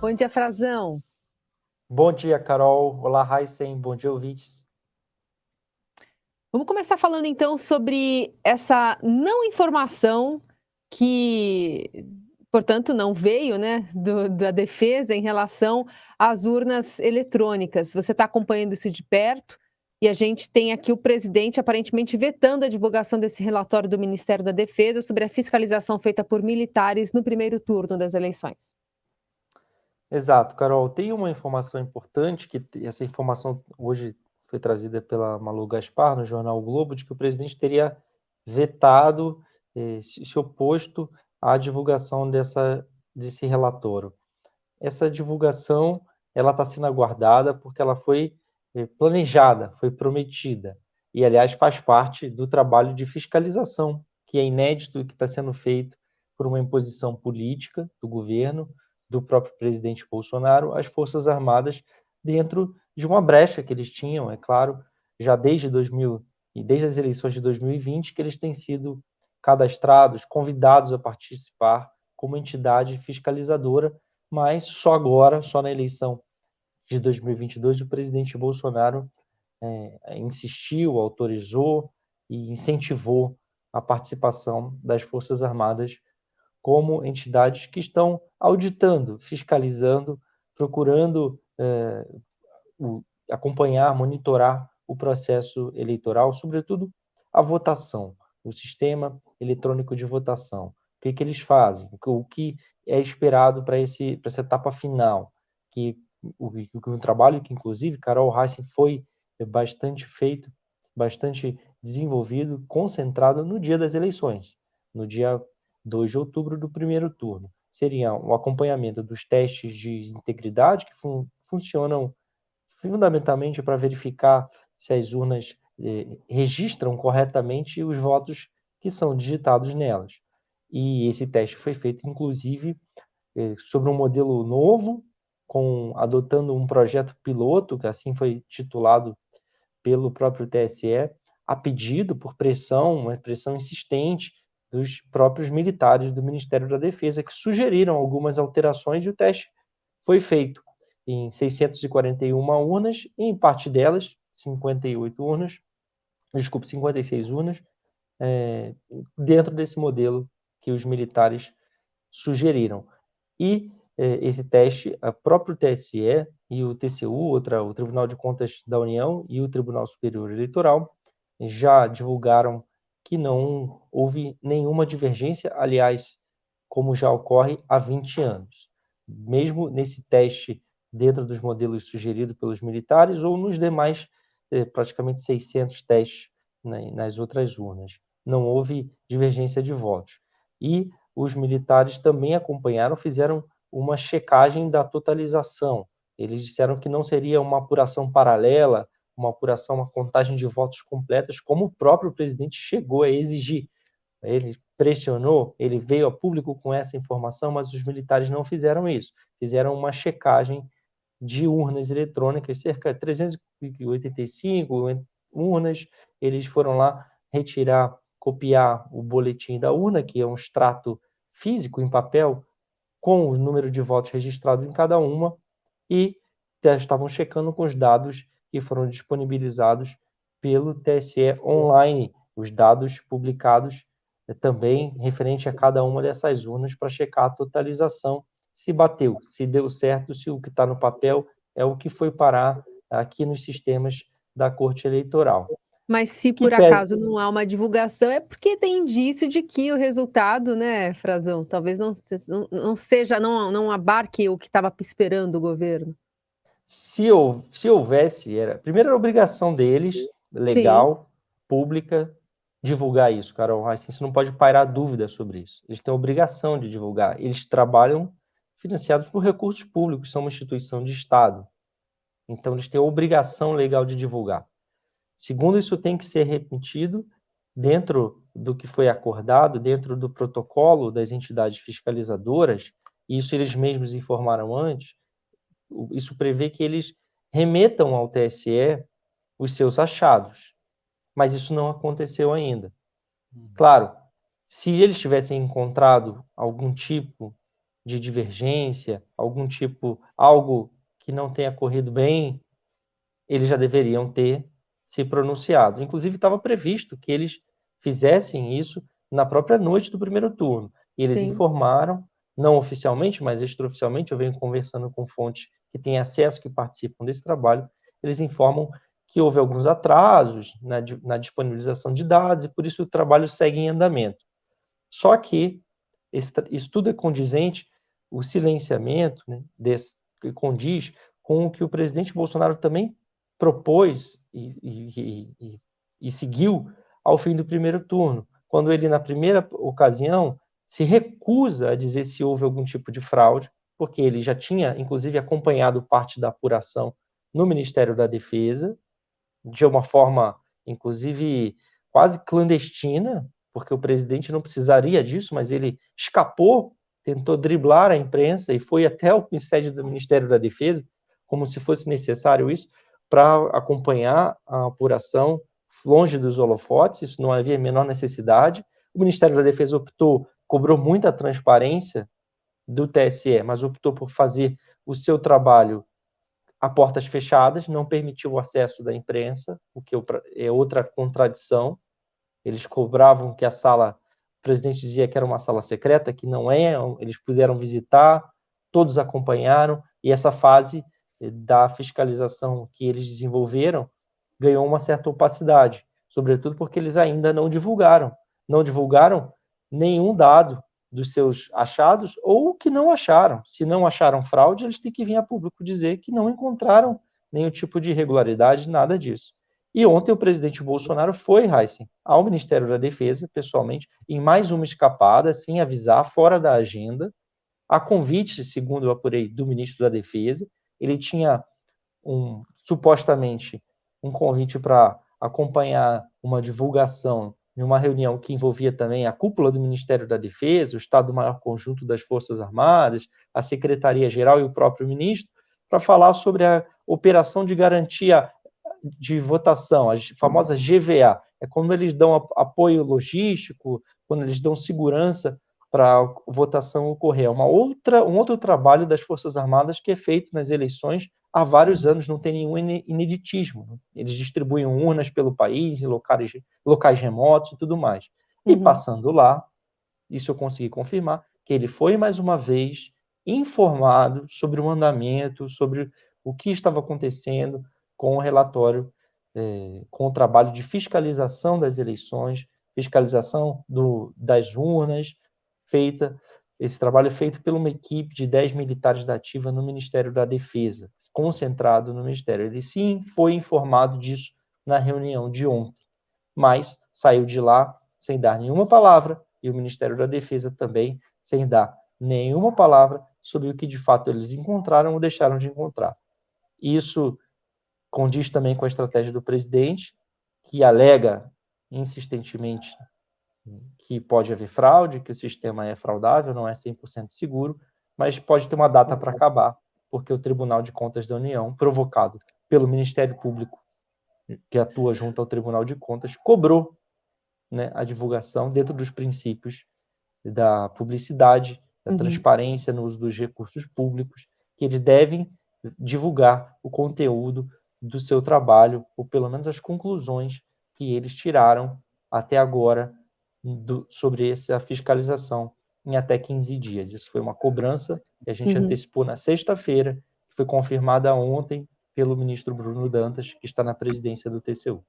Bom dia, Frazão. Bom dia, Carol. Olá, Heisen. Bom dia, ouvintes. Vamos começar falando então sobre essa não informação que, portanto, não veio, né, da defesa em relação às urnas eletrônicas. Você está acompanhando isso de perto e a gente tem aqui o presidente aparentemente vetando a divulgação desse relatório do Ministério da Defesa sobre a fiscalização feita por militares no primeiro turno das eleições. Exato, Carol. Tem uma informação importante, essa informação hoje foi trazida pela Malu Gaspar no jornal o Globo, de que o presidente teria vetado, se oposto à divulgação desse relatório. Essa divulgação ela está sendo aguardada porque ela foi planejada, foi prometida. E, aliás, faz parte do trabalho de fiscalização, que é inédito e que está sendo feito por uma imposição política do governo, do próprio presidente Bolsonaro, às Forças Armadas, dentro de uma brecha que eles tinham, é claro, já desde 2000 e desde as eleições de 2020, que eles têm sido cadastrados, convidados a participar como entidade fiscalizadora, mas só agora, só na eleição de 2022, o presidente Bolsonaro insistiu, autorizou e incentivou a participação das Forças Armadas como entidades que estão auditando, fiscalizando, procurando acompanhar, monitorar o processo eleitoral, sobretudo a votação, o sistema eletrônico de votação. O que eles fazem? O que é esperado para essa etapa final? Que o trabalho que, inclusive, Carol Heissen foi bastante feito, bastante desenvolvido, concentrado no dia das eleições, no dia 2 de outubro do primeiro turno. Seria o acompanhamento dos testes de integridade que funcionam fundamentalmente para verificar se as urnas registram corretamente os votos que são digitados nelas. E esse teste foi feito, inclusive, sobre um modelo novo, adotando um projeto piloto, que assim foi titulado pelo próprio TSE, a pedido, por pressão, uma pressão insistente dos próprios militares do Ministério da Defesa, que sugeriram algumas alterações e o teste foi feito em 641 urnas, e em parte delas, 58 urnas, desculpe, 56 urnas, dentro desse modelo que os militares sugeriram. E esse teste, o próprio TSE e o TCU, o Tribunal de Contas da União e o Tribunal Superior Eleitoral, já divulgaram que não houve nenhuma divergência, aliás, como já ocorre há 20 anos. Mesmo nesse teste dentro dos modelos sugeridos pelos militares ou nos demais praticamente 600 testes, né, nas outras urnas. Não houve divergência de votos. E os militares também acompanharam, fizeram uma checagem da totalização. Eles disseram que não seria uma apuração paralela, uma apuração, uma contagem de votos completas, como o próprio presidente chegou a exigir. Ele pressionou, ele veio a público com essa informação, mas os militares não fizeram isso. Fizeram uma checagem de urnas eletrônicas, cerca de 385 urnas. Eles foram lá retirar, copiar o boletim da urna, que é um extrato físico em papel, com o número de votos registrados em cada uma, e estavam checando com os dados que foram disponibilizados pelo TSE online, os dados publicados também referente a cada uma dessas urnas para checar a totalização, se bateu, se deu certo, se o que está no papel é o que foi parar aqui nos sistemas da Corte Eleitoral. Mas se Que por pese, acaso não há uma divulgação, é porque tem indício de que o resultado, né, Frazão, talvez não seja, não abarque o que estava esperando o governo. se houvesse, primeiro era obrigação deles, Sim. legal, pública, divulgar isso, Carol Heissen, você não pode pairar dúvida sobre isso. Eles têm a obrigação de divulgar. Eles trabalham financiados por recursos públicos, são uma instituição de Estado. Então, eles têm a obrigação legal de divulgar. Segundo, isso tem que ser repetido dentro do que foi acordado, dentro do protocolo das entidades fiscalizadoras, e isso eles mesmos informaram antes, isso prevê que eles remetam ao TSE os seus achados, mas isso não aconteceu ainda. Claro, se eles tivessem encontrado algum tipo de divergência, algo que não tenha corrido bem, eles já deveriam ter se pronunciado. Inclusive, estava previsto que eles fizessem isso na própria noite do primeiro turno. E eles Sim. informaram, não oficialmente, mas extraoficialmente, eu venho conversando com fontes que têm acesso, que participam desse trabalho, eles informam que houve alguns atrasos na disponibilização de dados e, por isso, o trabalho segue em andamento. Só que isso tudo é condizente, o silenciamento, né, que condiz com o que o presidente Bolsonaro também propôs e seguiu ao fim do primeiro turno, quando ele, na primeira ocasião, se recusa a dizer se houve algum tipo de fraude, porque ele já tinha, inclusive, acompanhado parte da apuração no Ministério da Defesa, de uma forma, inclusive, quase clandestina, porque o presidente não precisaria disso, mas ele escapou, tentou driblar a imprensa e foi até o sede do Ministério da Defesa, como se fosse necessário isso, para acompanhar a apuração longe dos holofotes, isso não havia a menor necessidade. O Ministério da Defesa cobrou muita transparência do TSE, mas optou por fazer o seu trabalho a portas fechadas, não permitiu o acesso da imprensa, o que é outra contradição. Eles cobravam que a sala, o presidente dizia que era uma sala secreta, que não é, eles puderam visitar, todos acompanharam, e essa fase da fiscalização que eles desenvolveram ganhou uma certa opacidade, sobretudo porque eles ainda não divulgaram nenhum dado dos seus achados ou que não acharam. Se não acharam fraude, eles têm que vir a público dizer que não encontraram nenhum tipo de irregularidade, nada disso. E ontem o presidente Bolsonaro foi, Heisen, ao Ministério da Defesa, pessoalmente, em mais uma escapada, sem avisar, fora da agenda, a convite, segundo eu apurei, do ministro da Defesa. Ele tinha supostamente um convite para acompanhar uma divulgação em uma reunião que envolvia também a cúpula do Ministério da Defesa, o Estado-Maior Conjunto das Forças Armadas, a Secretaria-Geral e o próprio ministro, para falar sobre a operação de garantia de votação, a famosa GVA. É quando eles dão apoio logístico, quando eles dão segurança para a votação ocorrer. Um outro trabalho das Forças Armadas que é feito nas eleições há vários anos, não tem nenhum ineditismo. Eles distribuem urnas pelo país, em locais remotos e tudo mais. E passando lá, isso eu consegui confirmar, que ele foi mais uma vez informado sobre o andamento, sobre o que estava acontecendo com o relatório, com o trabalho de fiscalização das eleições, fiscalização das urnas, esse trabalho é feito por uma equipe de 10 militares da ativa no Ministério da Defesa, concentrado no Ministério. Ele sim foi informado disso na reunião de ontem, mas saiu de lá sem dar nenhuma palavra, e o Ministério da Defesa também sem dar nenhuma palavra sobre o que de fato eles encontraram ou deixaram de encontrar. Isso condiz também com a estratégia do presidente, que alega insistentemente que pode haver fraude, que o sistema é fraudável, não é 100% seguro, mas pode ter uma data para acabar, porque o Tribunal de Contas da União, provocado pelo Ministério Público, que atua junto ao Tribunal de Contas, cobrou, né, a divulgação dentro dos princípios da publicidade, da transparência no uso dos recursos públicos, que eles devem divulgar o conteúdo do seu trabalho, ou pelo menos as conclusões que eles tiraram até agora sobre essa fiscalização em até 15 dias. Isso foi uma cobrança que a gente antecipou na sexta-feira, que foi confirmada ontem pelo ministro Bruno Dantas, que está na presidência do TCU.